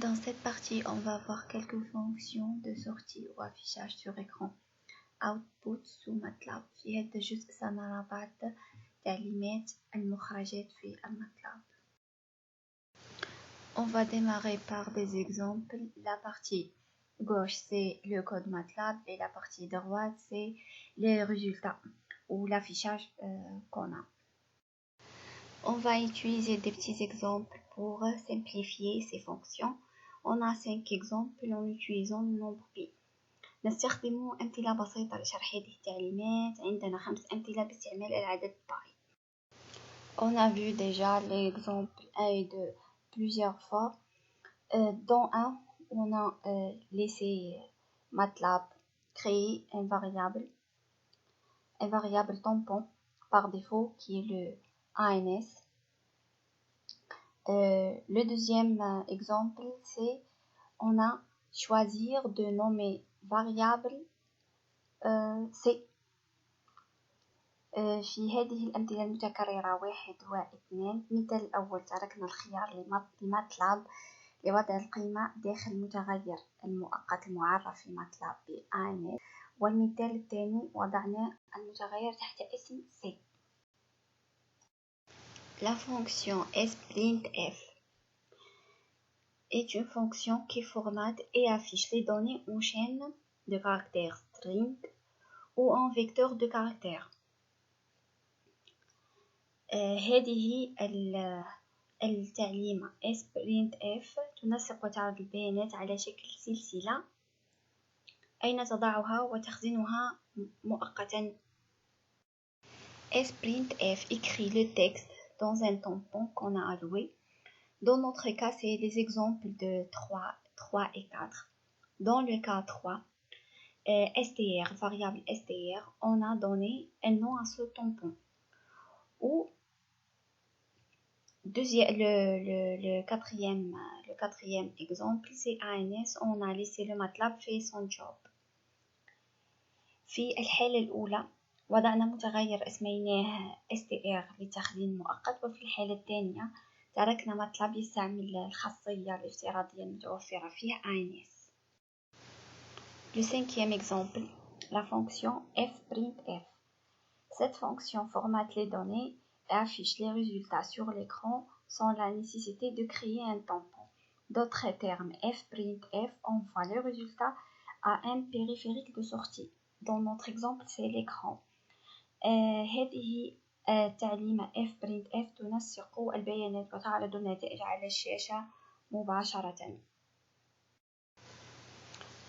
Dans cette partie, on va voir quelques fonctions de sortie ou affichage sur écran. Output sous MATLAB. في هذا الجزء سنرى بعض تعليمات المخرجات في MATLAB. On va démarrer par des exemples. La partie gauche, c'est le code MATLAB et la partie droite, c'est les résultats ou l'affichage qu'on a. On va utiliser des petits exemples pour simplifier ces fonctions. On a 5 exemples en utilisant le nombre pi. نستخدم أمثلة بسيطة لشرح هذه التعليمات. عندنا 5 أمثلة باستعمال العدد باي. On a vu déjà l'exemple 1 et 2 plusieurs fois. Dans un, on a laissé MATLAB créer un variable tampon par défaut qui est le ANS. Le deuxième exemple, c'est on a choisir de nommer variable C. في هذه الأمثلة المتكررة 1 و2. المثال الأول تركنا الخيار لماتلاب لوضع القيمة داخل المتغير المؤقت المعرف في ماتلاب ب ANS، والمثال الثاني وضعنا المتغير تحت اسم C. La fonction sprintf est une fonction qui formate et affiche les données en chaîne de caractères string ou en vecteur de caractères. هذه التعليمة sprintf تنسق وتعرض البيانات على شكل سلسلة أين تضعها وتخزنها مؤقتا. sprintf écrit le texte dans un tampon qu'on a alloué. Dans notre cas, c'est les exemples de 3 et 4. Dans le cas 3, str, variable str, on a donné un nom à ce tampon. Ou le quatrième exemple, c'est ANS, on a laissé le MATLAB faire son job. في الحالة الأولى وضعنا متغير اسميناه str لتخزين مؤقت، وفي الحالة الثانية تركنا ماتلاب يستعمل الخاصية الافتراضية المتوفرة فيه ANS. Le cinquième exemple, la fonction fprintf. Cette fonction formate les données et affiche les résultats sur l'écran sans la nécessité de créer un tampon. D'autres termes, fprintf envoie les résultats à un périphérique de sortie. Dans notre exemple, c'est l'écran. هذه تعليمة fprintf تنسق البيانات وتعرض النتائج على الشاشة مباشرة.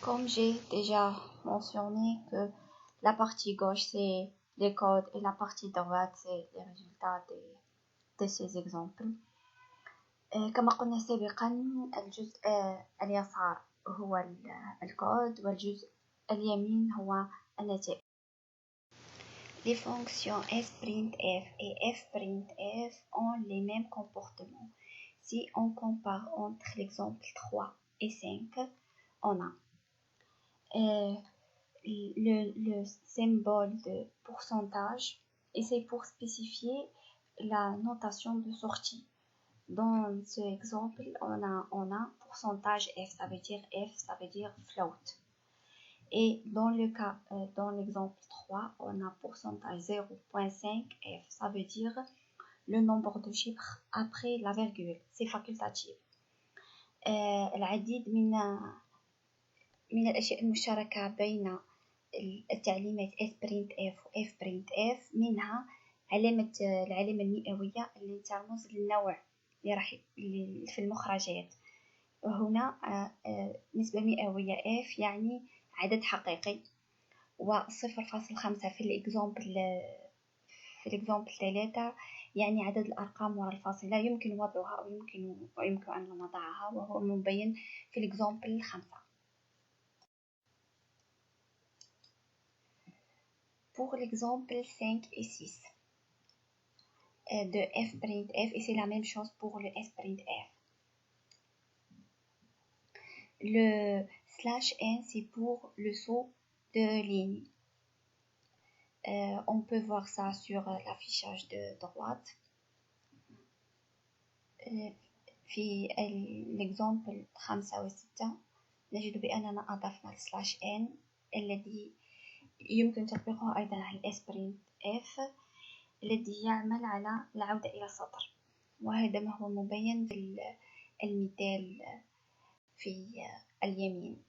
Comme j'ai déjà mentionné que la partie gauche c'est les codes et la partie droite c'est les résultats de ces exemples. كما قلنا سابقا الجزء اليسار هو الكود والجزء اليمين هو النتائج. Les fonctions sprintf et fprintf ont les mêmes comportements. Si on compare entre l'exemple 3 et 5, on a le symbole de pourcentage et c'est pour spécifier la notation de sortie. Dans ce exemple, on a pourcentage F, ça veut dire float. Et dans l'exemple 3, on a pourcentage 0.5 F, ça veut dire le nombre de chiffres après la virgule, c'est facultatif. العديد من الأشياء المشتركة بين التعليمات sprintf و fprintf منها العلامة المئوية اللي ترمز للنوع اللي راح في المخرجات. هنا نسبة مئوية f يعني عدد حقيقي، و0.5 في الإكزامبل 3 يعني عدد الأرقام وراء الفاصلة يمكن وضعها أو يمكن أن نضعها، وهو مبين في الإكزامبل 5. Pour l'exemple 5 et 6 de fprintf, et c'est la même chose pour le sprintf. Le /n c'est pour le saut de ligne. On peut voir ça sur l'affichage de droite. في الإكزامبل 5 و6 نجد بأننا أضفنا /n الذي يمكن تطبيقه أيضا على sprintf الذي يعمل على العودة إلى السطر، وهذا ما هو مبين في المثال في اليمين.